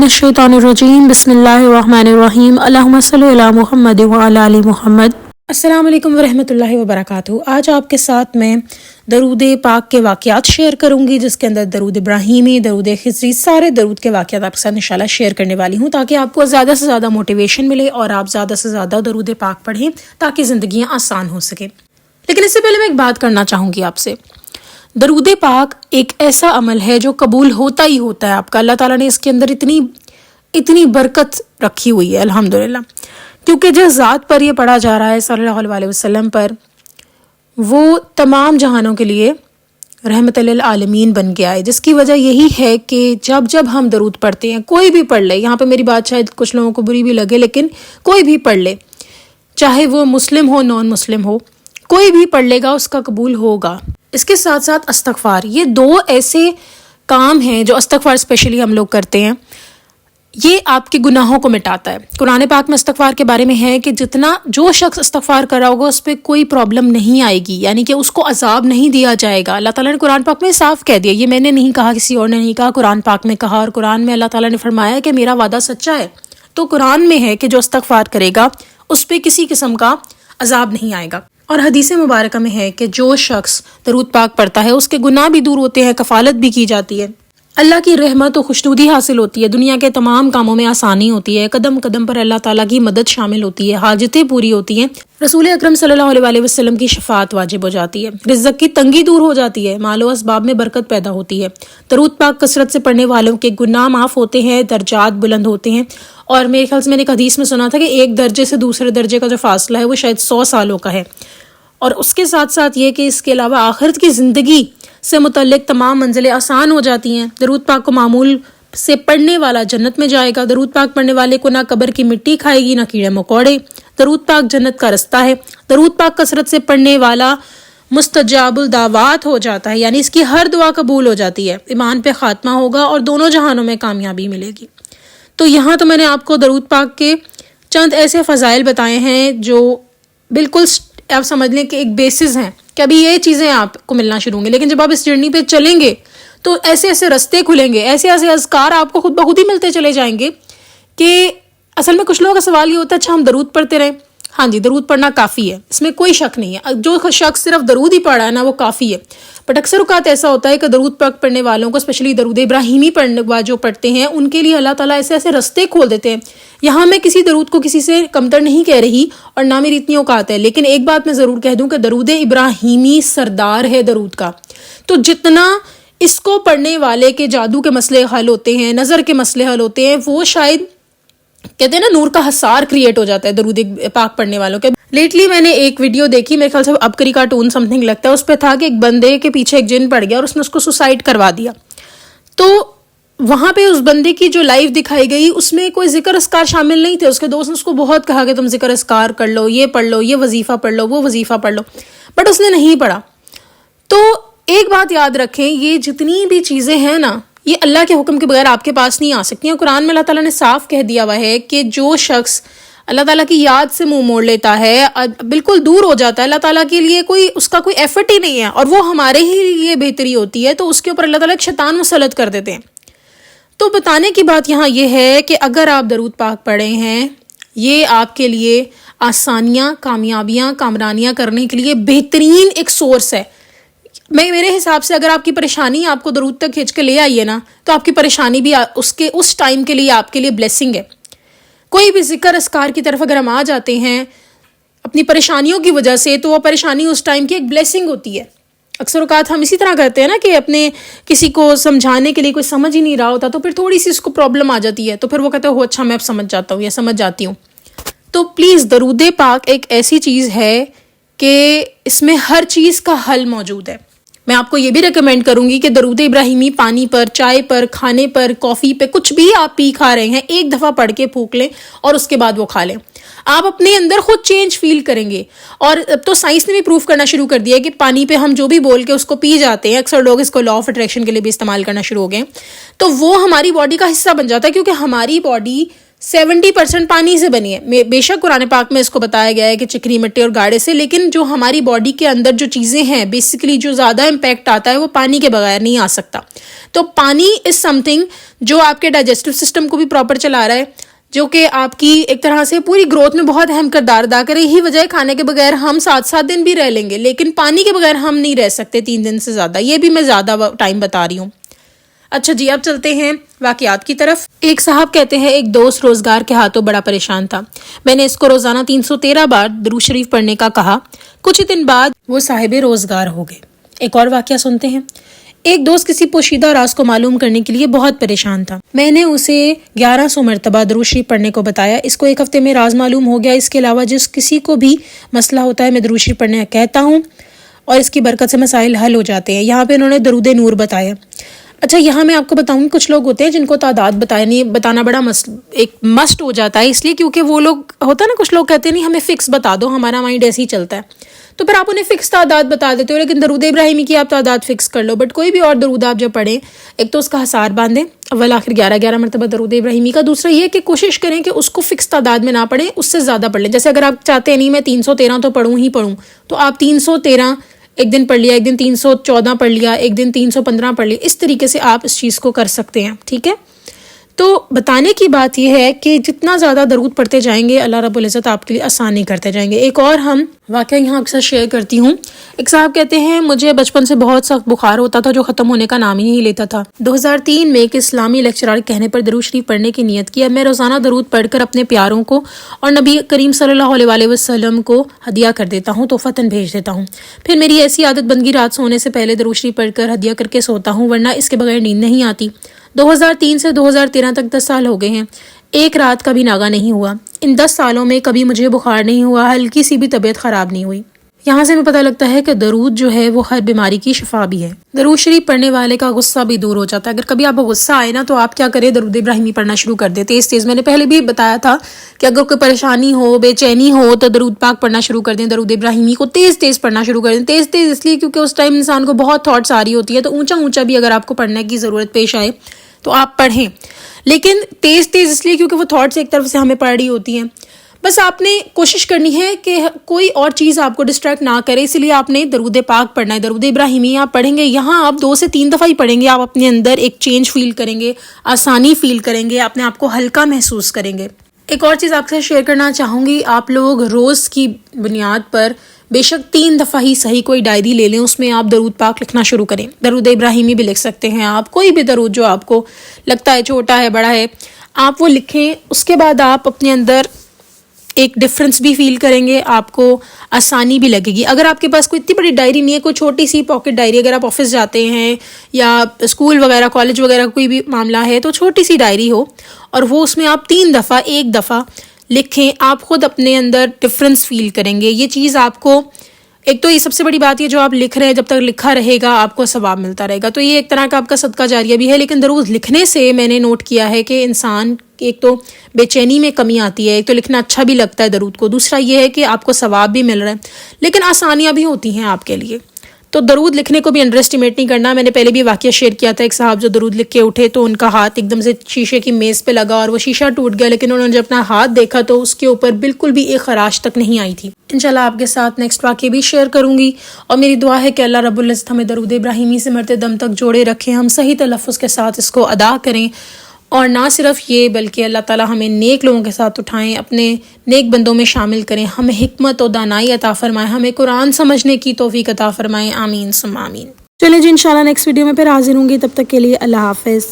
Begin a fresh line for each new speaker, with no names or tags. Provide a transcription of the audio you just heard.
मिनश्शैतानिर्रजीम बिस्मिल्लाहिर्रहमानिर्रहीम अल्लाहुम्मा सल्लि अला मुहम्मद व अला आलि मुहम्मद। अस्सलाम वालेकुम वरहमतुल्लाहि वबरकातुहू। आज आपके साथ मैं दरूद पाक के वाक़यात शेयर करूँगी, जिसके अंदर दरूद इब्राहीमी, दरूद खिज़री, सारे दरूद के वाक़यात आपके साथ इंशाल्लाह शेयर करने वाली हूँ, ताकि आपको ज़्यादा से ज़्यादा मोटिवेशन मिले और आप ज़्यादा से ज़्यादा दरूद पाक पढ़ें ताकि ज़िंदगियाँ आसान हो सके। लेकिन इससे पहले मैं एक बात करना चाहूँगी आपसे। दरूद पाक एक ऐसा अमल है जो कबूल होता ही होता है आपका। अल्लाह ताला ने इसके अंदर इतनी बरकत रखी हुई है अल्हम्दुलिल्लाह, क्योंकि जिस ज़ात पर ये पढ़ा जा रहा है सल्लल्लाहु अलैहि वसल्लम पर, वो तमाम जहानों के लिए रहमत लिल आलमीन बन गया है। जिसकी वजह यही है कि जब हम दरूद पढ़ते हैं, कोई भी पढ़ ले, यहाँ पे मेरी बात शायद कुछ लोगों को बुरी भी लगे, लेकिन कोई भी पढ़ ले, चाहे वो मुस्लिम हो नॉन मुस्लिम हो, कोई भी पढ़ लेगा उसका कबूल होगा। इसके साथ साथ अस्तगफार, ये दो ऐसे काम हैं जो अस्तगफार स्पेशली हम लोग करते हैं, ये आपके गुनाहों को मिटाता है। कुरान पाक में अस्तगफार के बारे में है कि जितना जो शख्स अस्तगफार कर रहा होगा उस पर कोई प्रॉब्लम नहीं आएगी, यानी कि उसको अजाब नहीं दिया जाएगा। अल्लाह ताला ने कुरान पाक में साफ कह दिया, ये मैंने नहीं कहा, किसी और ने नहीं कहा, कुरान पाक में कहा। और कुरान में अल्लाह ताला ने फरमाया कि मेरा वादा सच्चा है। तो कुरान में है कि जो अस्तगफार करेगा उस पर किसी किस्म का अजाब नहीं आएगा। और हदीस मुबारक में है कि जो शख्स दरूद पाक पढ़ता है उसके गुनाह भी दूर होते हैं, कफालत भी की जाती है, अल्लाह की रहमत और खुशनुदी हासिल होती है, दुनिया के तमाम कामों में आसानी होती है, कदम कदम पर अल्लाह ताला की मदद शामिल होती है, हाजतें पूरी होती हैं, रसूल अकरम सल्लल्लाहु अलैहि वसल्लम की शफाअत वाजिब हो जाती है, रिज़्क़ की तंगी दूर हो जाती है, मालो असबाब में बरकत पैदा होती है। दरूद पाक कसरत से पढ़ने वालों के गुनाह माफ़ होते हैं, दर्जात बुलंद होते हैं। और मेरे ख्याल से मैंने एक हदीस में सुना था कि एक दर्जे से दूसरे दर्जे का जो फासला है वो शायद 100 सालों का है। और उसके साथ साथ ये कि इसके अलावा आखिरत की ज़िंदगी से मुतल्लिक तमाम मंजिलें आसान हो जाती हैं। दरूद पाक को मामूल से पढ़ने वाला जन्नत में जाएगा। दरूद पाक पढ़ने वाले को ना कब्र की मिट्टी खाएगी ना कीड़े मकोड़े। दरूद पाक जन्नत का रास्ता है। दरूद पाक कसरत से पढ़ने वाला मुस्तजाबुल दावात हो जाता है, यानी इसकी हर दुआ कबूल हो जाती है, ईमान पे खात्मा होगा और दोनों जहानों में कामयाबी मिलेगी। तो यहाँ तो मैंने आपको दरूद पाक के चंद ऐसे फ़ज़ाइल बताए हैं जो बिल्कुल आप समझ लें कि एक बेसिस हैं कि अभी ये चीज़ें आपको मिलना शुरू होंगी, लेकिन जब आप इस जर्नी पे चलेंगे तो ऐसे ऐसे रास्ते खुलेंगे, ऐसे ऐसे अज़कार आपको खुद ब खुद ही मिलते चले जाएंगे कि असल में कुछ लोगों का सवाल ये होता है, अच्छा हम दरूद पढ़ते रहें। हाँ जी, दरूद पढ़ना काफ़ी है, इसमें कोई शक नहीं है। जो शख्स सिर्फ दरूद ही पढ़ा है ना वो काफ़ी है। बट अक्सर औक़ात ऐसा होता है कि दरूद पाक पढ़ने वालों को, स्पेशली दरूद इब्राहीमी पढ़ने जो पढ़ते हैं, उनके लिए अल्लाह ताला ऐसे ऐसे रास्ते खोल देते हैं। यहाँ मैं किसी दरूद को किसी से कमतर नहीं कह रही और ना मेरी इतनी औकात है, लेकिन एक बात मैं ज़रूर कह दूँ कि दरूद इब्राहीमी सरदार है दरूद का। तो जितना इसको पढ़ने वाले के जादू के मसले हल होते हैं, नज़र के मसले हल होते हैं, वो शायद कहते हैं ना नूर का हसार क्रिएट हो जाता है दरूद पाक पढ़ने वालों के। लेटली मैंने एक वीडियो देखी, मेरे ख्याल से अबकरी कार्टून समथिंग लगता है, उस पर था कि एक बंदे के पीछे एक जिन पड़ गया और उसने उसको सुसाइड करवा दिया। तो वहाँ पे उस बंदे की जो लाइफ दिखाई गई उसमें कोई जिक्र अस्कार शामिल नहीं थे। उसके दोस्त ने उसको बहुत कहा कि तुम जिक्र अस्कार कर लो, ये पढ़ लो, ये वजीफ़ा पढ़ लो, वो वजीफ़ा पढ़ लो, बट उसने नहीं पढ़ा। तो एक बात याद रखें, ये जितनी भी चीज़ें हैं ना, ये अल्लाह के हुक्म के बगैर आपके पास नहीं आ सकती हैं। कुरान में अल्लाह ताला ने साफ कह दिया हुआ है कि जो शख्स अल्लाह ताला की याद से मुंह मोड़ लेता है, बिल्कुल दूर हो जाता है, अल्लाह ताला के लिए उसका कोई एफर्ट ही नहीं है और वो हमारे ही लिए बेहतरी होती है, तो उसके ऊपर अल्लाह ताला एक शैतान मुसल्लत कर देते हैं। तो बताने की बात यहाँ ये है कि अगर आप दरूद पाक पढ़े हैं, ये आपके लिए आसानियाँ, कामयाबियाँ, कामरानियाँ करने के लिए बेहतरीन एक सोर्स है। मेरे हिसाब से अगर आपकी परेशानी आपको दरूद तक खींच के ले आई है ना, तो आपकी परेशानी भी उस टाइम के लिए आपके लिए ब्लेसिंग है। कोई भी जिक्र अस्कार की तरफ अगर हम आ जाते हैं अपनी परेशानियों की वजह से, तो वो परेशानी उस टाइम की एक ब्लेसिंग होती है। अक्सर औक़ात हम इसी तरह करते हैं ना कि अपने किसी को समझाने के लिए कोई समझ ही नहीं रहा होता, तो फिर थोड़ी सी उसको प्रॉब्लम आ जाती है, तो फिर वो कहते हो अच्छा मैं अब समझ जाता हूँ या समझ जाती हूँ। तो प्लीज़ दरूद पाक एक ऐसी चीज़ है कि इसमें हर चीज़ का हल मौजूद है। मैं आपको ये भी रिकमेंड करूंगी कि दरूद इब्राहीमी पानी पर, चाय पर, खाने पर, कॉफ़ी पे, कुछ भी आप पी खा रहे हैं, एक दफ़ा पढ़ के फूंक लें और उसके बाद वो खा लें। आप अपने अंदर खुद चेंज फील करेंगे। और अब तो साइंस ने भी प्रूफ करना शुरू कर दिया है कि पानी पे हम जो भी बोल के उसको पी जाते हैं, अक्सर लोग इसको लॉ ऑफ अट्रैक्शन के लिए भी इस्तेमाल करना शुरू हो गए, तो वो हमारी बॉडी का हिस्सा बन जाता है, क्योंकि हमारी बॉडी 70% پانی سے بنی ہے. بے شک قرآن پاک میں اس کو بتایا گیا ہے کہ چکنی مٹی اور گاڑے سے، لیکن جو ہماری باڈی کے اندر جو چیزیں ہیں بیسیکلی جو زیادہ امپیکٹ آتا ہے وہ پانی کے بغیر نہیں آ سکتا. تو پانی از سم تھنگ جو آپ کے ڈائجسٹو سسٹم کو بھی پراپر چلا رہا ہے، جو کہ آپ کی ایک طرح سے پوری گروتھ میں بہت اہم کردار ادا کرے. یہی وجہ ہے کھانے کے بغیر ہم 7 دن بھی رہ لیں گے، لیکن پانی کے بغیر ہم نہیں رہ سکتے 3 دن سے زیادہ. یہ بھی میں زیادہ ٹائم بتا رہی ہوں. اچھا جی، اب چلتے ہیں واقعات کی طرف. ایک صاحب کہتے ہیں ایک دوست روزگار کے ہاتھوں بڑا پریشان تھا. میں نے اس کو روزانہ 313 بار درود شریف پڑھنے کا کہا. کچھ دن بعد وہ صاحب روزگار ہو گئے. ایک اور واقعہ سنتے ہیں. ایک دوست کسی پوشیدہ راز کو معلوم کرنے کے لیے بہت پریشان تھا. میں نے اسے 1100 مرتبہ درود شریف پڑھنے کو بتایا. اس کو 1 ہفتے میں راز معلوم ہو گیا. اس کے علاوہ جس کسی کو بھی مسئلہ ہوتا ہے میں درود شریف پڑھنے کہتا ہوں اور اس کی برکت سے مسائل حل ہو جاتے ہیں. یہاں پہ انہوں نے درود نور بتایا. اچھا، یہاں میں آپ کو بتاؤں، کچھ لوگ ہوتے ہیں جن کو تعداد بتانا بڑا ایک مسٹ ہو جاتا ہے، اس لیے کیونکہ وہ لوگ ہوتا ہے نا، کچھ لوگ کہتے ہیں نہیں ہمیں فکس بتا دو، ہمارا مائنڈ ایسے ہی چلتا ہے. تو پھر آپ انہیں فکس تعداد بتا دیتے ہو، لیکن درود ابراہیمی کی آپ تعداد فکس کر لو. بٹ کوئی بھی اور درود آپ جب پڑھیں، ایک تو اس کا حصار باندھیں اول آخر 11 مرتبہ درود ابراہیمی کا. دوسرا یہ کہ کوشش کریں کہ اس کو فکس تعداد میں نہ پڑھیں، اس سے زیادہ پڑھ لیں. جیسے اگر آپ چاہتے ہیں نہیں میں 313 تو پڑھوں، تو آپ 313 ایک دن پڑھ لیا، ایک دن 314 پڑھ لیا، ایک دن 315 پڑھ لیا. اس طریقے سے آپ اس چیز کو کر سکتے ہیں. ٹھیک ہے، تو بتانے کی بات یہ ہے کہ جتنا زیادہ درود پڑھتے جائیں گے اللہ رب العزت آپ کے لیے آسانی کرتے جائیں گے. ایک اور ہم واقعہ یہاں اکثر شیئر کرتی ہوں. ایک صاحب کہتے ہیں مجھے بچپن سے بہت سخت بخار ہوتا تھا جو ختم ہونے کا نام ہی نہیں لیتا تھا. 2003 میں ایک اسلامی لیکچرر کہنے پر درود شریف پڑھنے کی نیت کیا. میں روزانہ درود پڑھ کر اپنے پیاروں کو اور نبی کریم صلی اللہ علیہ وسلم کو ہدیہ کر دیتا ہوں، تحفتاً بھیج دیتا ہوں. پھر میری ایسی عادت بن گئی رات سونے سے پہلے درود شریف پڑھ کر ہدیہ کر کے سوتا ہوں، ورنہ اس کے بغیر نیند نہیں آتی. 2003 سے 2013 تک 10 سال ہو گئے ہیں. ایک رات کا بھی ناغہ نہیں ہوا. ان 10 سالوں میں کبھی مجھے بخار نہیں ہوا، ہلکی سی بھی طبیعت خراب نہیں ہوئی. یہاں سے ہمیں پتہ لگتا ہے کہ درود جو ہے وہ ہر بیماری کی شفا بھی ہے. درود شریف پڑھنے والے کا غصہ بھی دور ہو جاتا ہے. اگر کبھی آپ کو غصہ آئے نا تو آپ کیا کریں، درود ابراہیمی پڑھنا شروع کر دیں تیز. میں نے پہلے بھی بتایا تھا کہ اگر کوئی پریشانی ہو، بے چینی ہو تو درود پاک پڑھنا شروع کر دیں. درود ابراہیمی کو تیز پڑھنا شروع کر دیں. تیز اس لیے کیونکہ اس ٹائم انسان کو بہت تھاٹس آ رہی ہوتی ہے، تو اونچا بھی اگر آپ کو پڑھنے کی ضرورت پیش آئے تو آپ پڑھیں، لیکن تیز اس لیے کیونکہ وہ تھاٹس ایک طرف سے ہمیں پڑھ رہی ہوتی ہیں. بس آپ نے کوشش کرنی ہے کہ کوئی اور چیز آپ کو ڈسٹریکٹ نہ کرے، اس لیے آپ نے درود پاک پڑھنا ہے. درود ابراہیمی آپ پڑھیں گے، یہاں آپ 2 سے 3 دفعہ ہی پڑھیں گے، آپ اپنے اندر ایک چینج فیل کریں گے، آسانی فیل کریں گے، اپنے آپ کو ہلکا محسوس کریں گے. ایک اور چیز آپ سے شیئر کرنا چاہوں گی، آپ لوگ روز کی بنیاد پر بے شک 3 دفعہ ہی صحیح کوئی ڈائری لے لیں، اس میں آپ درود پاک لکھنا شروع کریں. درود ابراہیمی بھی لکھ سکتے ہیں آپ، کوئی بھی درود جو آپ کو لگتا ہے چھوٹا ہے بڑا ہے آپ وہ لکھیں. اس کے بعد آپ اپنے اندر ایک ڈفرنس بھی فیل کریں گے، آپ کو آسانی بھی لگے گی. اگر آپ کے پاس کوئی اتنی بڑی ڈائری نہیں ہے، کوئی چھوٹی سی پاکٹ ڈائری، اگر آپ آفس جاتے ہیں یا اسکول وغیرہ کالج وغیرہ کوئی بھی معاملہ ہے تو چھوٹی سی ڈائری ہو اور وہ اس میں آپ 3 دفعہ 1 دفعہ لکھیں، آپ خود اپنے اندر ڈفرنس فیل کریں گے. یہ چیز آپ کو، ایک تو یہ سب سے بڑی بات ہے جو آپ لکھ رہے ہیں جب تک لکھا رہے گا آپ کو ثواب ملتا رہے گا، تو یہ ایک طرح کا آپ کا صدقہ جاریہ بھی ہے. لیکن درود لکھنے سے میں نے نوٹ کیا ہے کہ انسان ایک تو بے چینی میں کمی آتی ہے، ایک تو لکھنا اچھا بھی لگتا ہے درود کو، دوسرا یہ ہے کہ آپ کو ثواب بھی مل رہا ہے، لیکن آسانیاں بھی ہوتی ہیں آپ کے لیے. تو درود لکھنے کو بھی انڈر اسٹیمیٹ نہیں کرنا. میں نے پہلے بھی واقعہ شیئر کیا تھا، ایک صاحب جو درود لکھ کے اٹھے تو ان کا ہاتھ ایک دم سے شیشے کی میز پہ لگا اور وہ شیشہ ٹوٹ گیا، لیکن انہوں نے جب اپنا ہاتھ دیکھا تو اس کے اوپر بالکل بھی ایک خراش تک نہیں آئی تھی. انشاءاللہ آپ کے ساتھ نیکسٹ واقعہ بھی شیئر کروں گی، اور میری دعا ہے کہ اللہ رب العزت ہمیں درود ابراہیمی سے مرتے دم تک جوڑے رکھیں، ہم صحیح تلفظ کے ساتھ اس کو ادا کریں، اور نہ صرف یہ بلکہ اللہ تعالیٰ ہمیں نیک لوگوں کے ساتھ اٹھائیں، اپنے نیک بندوں میں شامل کریں، ہمیں حکمت و دانائی عطا فرمائیں، ہمیں قرآن سمجھنے کی توفیق عطا فرمائیں. آمین ثم آمین. چلیں جی، انشاءاللہ نیکسٹ ویڈیو میں پھر حاضر ہوں گی، تب تک کے لیے اللہ حافظ.